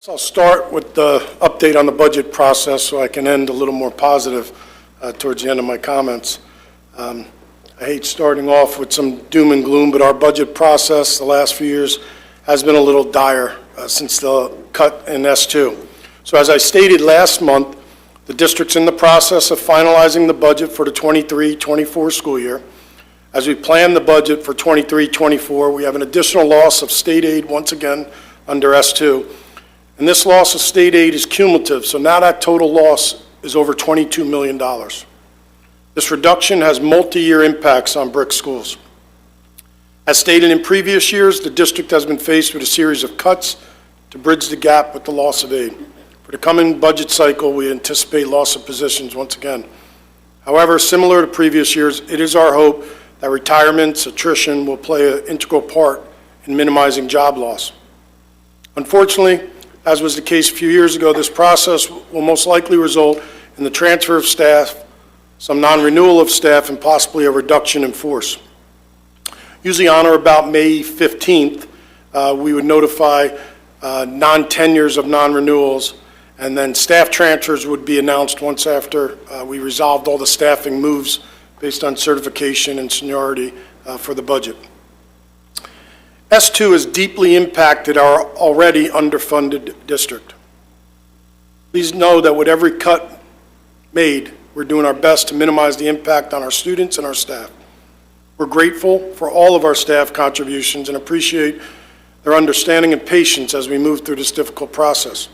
So I'll start with the update on the budget process so I can end a little more positive towards the end of my comments. I hate starting off with some doom and gloom, but our budget process the last few years has been a little dire since the cut in S2. So as I stated last month, the district's in the process of finalizing the budget for the 23-24 school year. As we plan the budget for 23-24, we have an additional loss of state aid once again under S2. And this loss of state aid is cumulative, so now that total loss is over $22 million. This reduction has multi-year impacts on Brick schools. As stated in previous years, the district has been faced with a series of cuts to bridge the gap with the loss of aid. For the coming budget cycle, we anticipate loss of positions once again. However, similar to previous years, it is our hope that retirements, attrition will play an integral part in minimizing job loss. Unfortunately, as was the case a few years ago, this process will most likely result in the transfer of staff, some non-renewal of staff, and possibly a reduction in force. Usually on or about May 15th, we would notify non-tenures of non-renewals, and then staff transfers would be announced once after we resolved all the staffing moves based on certification and seniority for the budget. S2 has deeply impacted our already underfunded district. Please know that with every cut made, we're doing our best to minimize the impact on our students and our staff. We're grateful for all of our staff contributions and appreciate their understanding and patience as we move through this difficult process.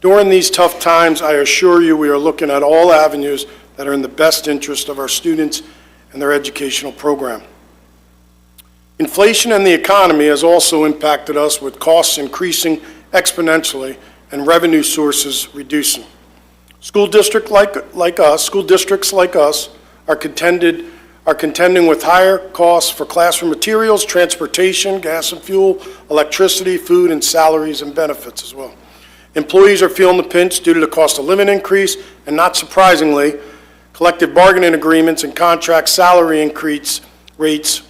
During these tough times, I assure you we are looking at all avenues that are in the best interest of our students and their educational program. Inflation and the economy has also impacted us, with costs increasing exponentially and revenue sources reducing. School districts like us are contending with higher costs for classroom materials, transportation, gas and fuel, electricity, food, and salaries and benefits as well. Employees are feeling the pinch due to the cost of living increase, and not surprisingly, collective bargaining agreements and contract salary increase rates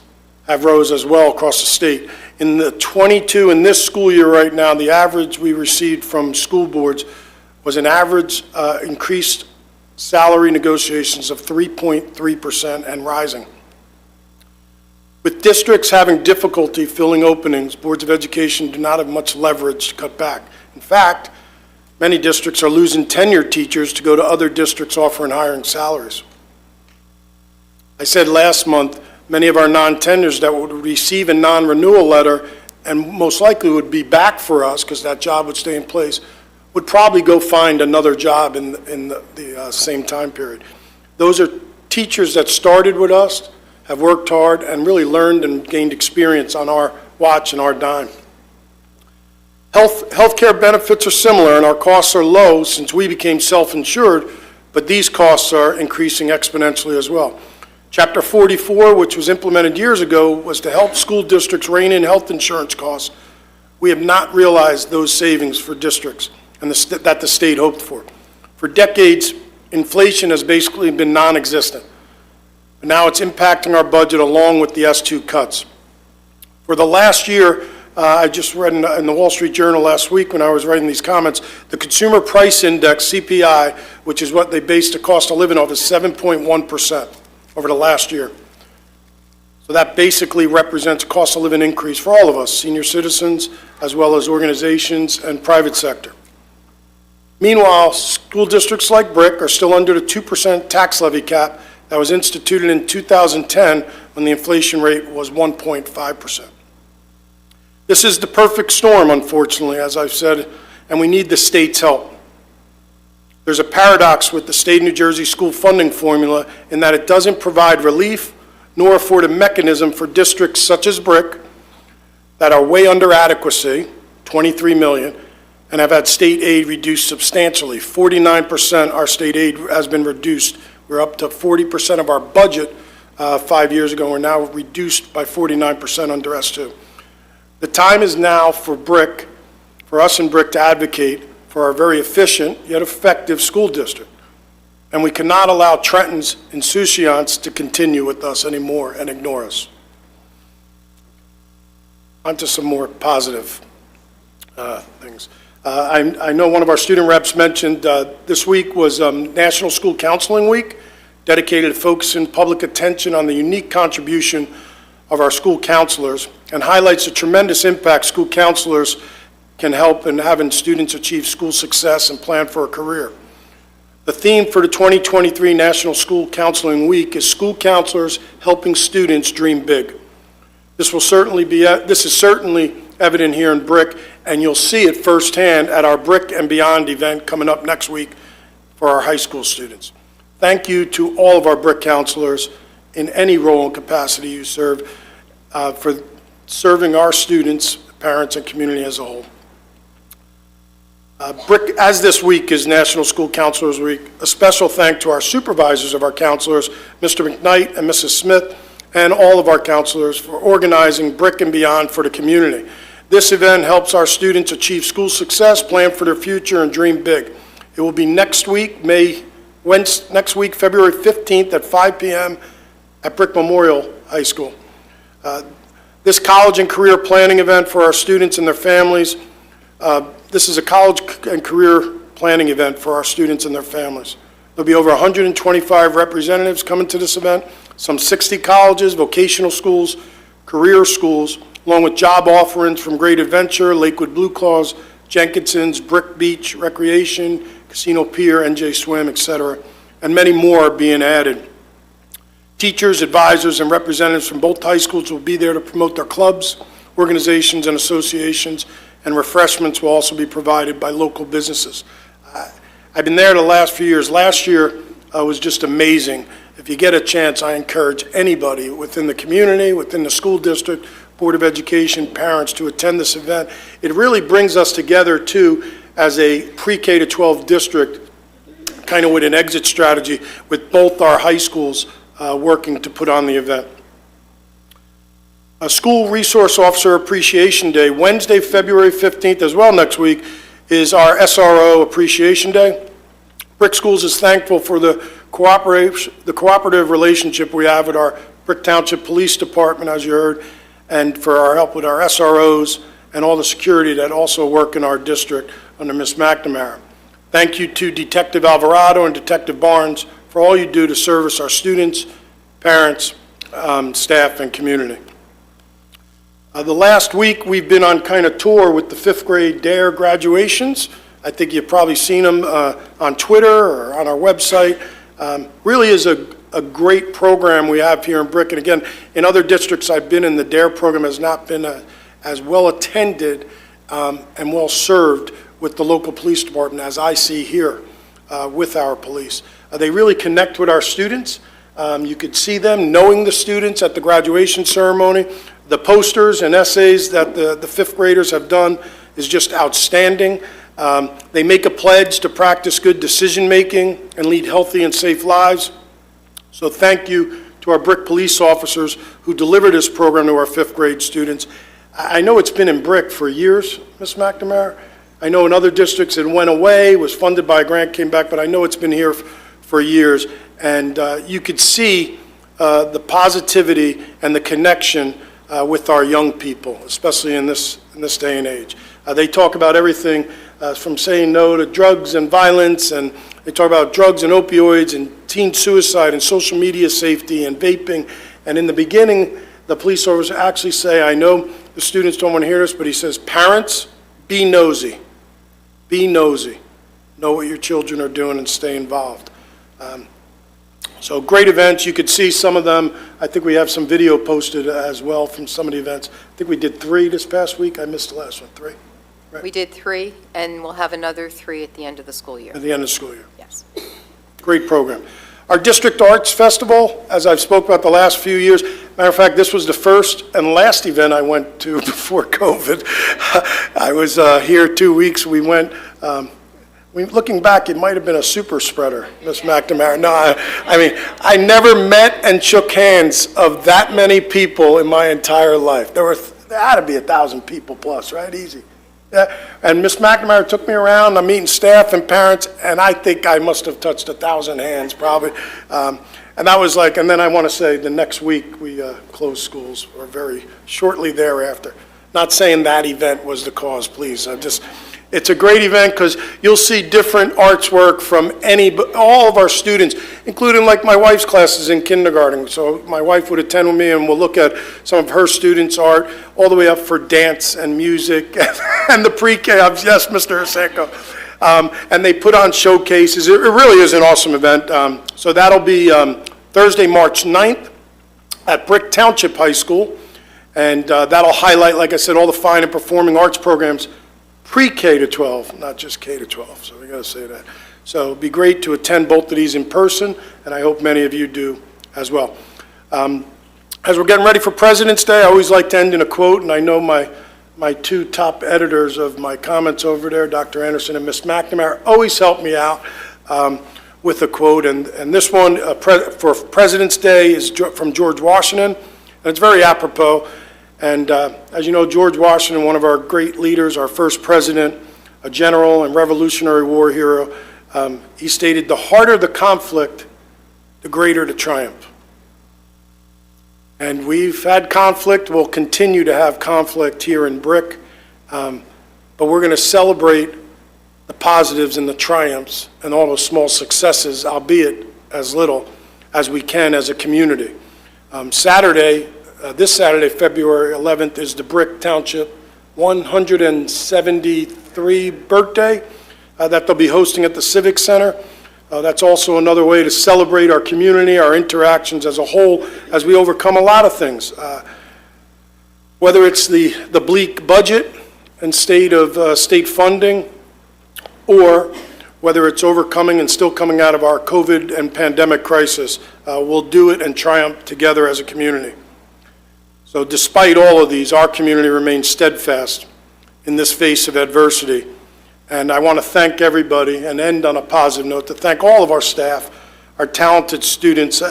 have rose as well across the state. In this school year right now, the average we received from school boards was an average increased salary negotiations of 3.3% and rising. With districts having difficulty filling openings, boards of education do not have much leverage to cut back. In fact, many districts are losing tenured teachers to go to other districts offering higher salaries. I said last month, many of our non-tenures that would receive a non-renewal letter and most likely would be back for us because that job would stay in place, would probably go find another job in the same time period. Those are teachers that started with us, have worked hard, and really learned and gained experience on our watch and our dime. Healthcare benefits are similar, and our costs are low since we became self-insured, but these costs are increasing exponentially as well. Chapter 44, which was implemented years ago, was to help school districts rein in health insurance costs. We have not realized those savings for districts and that the state hoped for. For decades, inflation has basically been non-existent. But now it's impacting our budget along with the S2 cuts. For the last year, I just read in the Wall Street Journal last week when I was writing these comments, the Consumer Price Index, CPI, which is what they base the cost of living off, is 7.1%. over the last year. So that basically represents a cost of living increase for all of us, senior citizens, as well as organizations and private sector. Meanwhile, school districts like Brick are still under the 2% tax levy cap that was instituted in 2010 when the inflation rate was 1.5%. This is the perfect storm, unfortunately, as I've said, and we need the state's help. There's a paradox with the state of New Jersey school funding formula in that it doesn't provide relief nor afford a mechanism for districts such as Brick that are way under adequacy, $23 million, and have had state aid reduced substantially. 49% our state aid has been reduced. We're up to 40% of our budget 5 years ago. We're now reduced by 49% under S2. The time is now for us in Brick to advocate for our very efficient yet effective school district. And we cannot allow Trenton's insouciance to continue with us anymore and ignore us. On to some more positive things. I know one of our student reps mentioned this week was National School Counseling Week, dedicated to focusing public attention on the unique contribution of our school counselors, and highlights the tremendous impact school counselors can help in having students achieve school success and plan for a career. The theme for the 2023 National School Counseling Week is School Counselors Helping Students Dream Big. This is certainly evident here in Brick, and you'll see it firsthand at our Brick and Beyond event coming up next week for our high school students. Thank you to all of our Brick counselors in any role and capacity you serve for serving our students, parents, and community as a whole. Brick, as this week is National School Counselors Week, a special thank to our supervisors of our counselors, Mr. McKnight and Mrs. Smith, and all of our counselors for organizing Brick and Beyond for the community. This event helps our students achieve school success, plan for their future, and dream big. It will be next week, February 15th at 5 p.m. at Brick Memorial High School. This college and career planning event for our students and their families. This is a college and career planning event for our students and their families. There'll be over 125 representatives coming to this event, some 60 colleges, vocational schools, career schools, along with job offerings from Great Adventure, Lakewood Blue Claws, Jenkinson's, Brick Beach Recreation, Casino Pier, NJ Swim, etc., and many more are being added. Teachers, advisors, and representatives from both high schools will be there to promote their clubs, organizations, and associations, and refreshments will also be provided by local businesses. I've been there the last few years. Last year was just amazing. If you get a chance, I encourage anybody within the community, within the school district, Board of Education, parents to attend this event. It really brings us together, too, as a pre-K to 12 district, kind of with an exit strategy with both our high schools working to put on the event. A School Resource Officer Appreciation Day, Wednesday, February 15th, as well next week, is our SRO Appreciation Day. Brick Schools is thankful for the cooperative relationship we have with our Brick Township Police Department, as you heard, and for our help with our SROs and all the security that also work in our district under Ms. McNamara. Thank you to Detective Alvarado and Detective Barnes for all you do to service our students, parents, staff, and community. The last week, we've been on kind of tour with the 5th grade DARE graduations. I think you've probably seen them on Twitter or on our website. Really is a great program we have here in Brick. And again, in other districts I've been in, the DARE program has not been as well attended and well served with the local police department as I see here with our police. They really connect with our students. You could see them knowing the students at the graduation ceremony. The posters and essays that the 5th graders have done is just outstanding. They make a pledge to practice good decision-making and lead healthy and safe lives. So thank you to our Brick police officers who deliver this program to our 5th grade students. I know it's been in Brick for years, Ms. McNamara. I know in other districts it went away, was funded by a grant, came back, but I know it's been here for years. And you could see the positivity and the connection with our young people, especially in this day and age. They talk about everything from saying no to drugs and violence, and they talk about drugs and opioids and teen suicide and social media safety and vaping. And in the beginning, the police officers actually say, I know the students don't want to hear this, but he says, parents, be nosy. Be nosy. Know what your children are doing and stay involved. So great events. You could see some of them. I think we have some video posted as well from some of the events. I think we did 3 this past week. I missed the last one. 3? Right. We did 3, and we'll have another 3 at the end of the school year. At the end of the school year. Yes. Great program. Our District Arts Festival, as I've spoke about the last few years, matter of fact, this was the first and last event I went to before COVID. I was here 2 weeks. We went, looking back, it might have been a super spreader, Ms. McNamara. No, I mean, I never met and shook hands of that many people in my entire life. There had to be 1,000 people plus, right? Easy. Yeah. And Ms. McNamara took me around. I'm meeting staff and parents, and I think I must have touched 1,000 hands probably. And that was like, and then I want to say the next week we closed schools, or very shortly thereafter. Not saying that event was the cause, please. It's a great event because you'll see different arts work from all of our students, including like my wife's classes in kindergarten. So my wife would attend with me and we'll look at some of her students' art, all the way up for dance and music and the pre-K. Yes, Mr. Asenko. And they put on showcases. It really is an awesome event. So that'll be Thursday, March 9th at Brick Township High School. And that'll highlight, like I said, all the fine and performing arts programs pre-K to 12, not just K to 12, so we got to say that. So it'd be great to attend both of these in person, and I hope many of you do as well. As we're getting ready for President's Day, I always like to end in a quote, and I know my two top editors of my comments over there, Dr. Anderson and Ms. McNamara, always help me out with a quote, and this one for President's Day is from George Washington, and it's very apropos. And as you know, George Washington, one of our great leaders, our first president, a general and Revolutionary War hero, he stated, "The harder the conflict, the greater the triumph." And we've had conflict, we'll continue to have conflict here in Brick, but we're going to celebrate the positives and the triumphs and all those small successes, albeit as little as we can as a community. This Saturday, February 11th, is the Brick Township 173 birthday that they'll be hosting at the Civic Center. That's also another way to celebrate our community, our interactions as a whole, as we overcome a lot of things. Whether it's the bleak budget and state of state funding, or whether it's overcoming and still coming out of our COVID and pandemic crisis, we'll do it and triumph together as a community. So despite all of these, our community remains steadfast in this face of adversity. And I want to thank everybody and end on a positive note, to thank all of our staff, our talented students.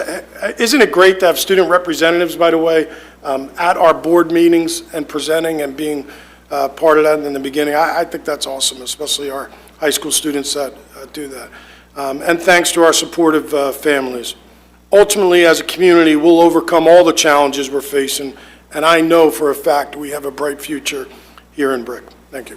Isn't it great to have student representatives, by the way, at our board meetings and presenting and being part of that in the beginning? I think that's awesome, especially our high school students that do that. And thanks to our supportive families. Ultimately, as a community, we'll overcome all the challenges we're facing, and I know for a fact we have a bright future here in Brick. Thank you.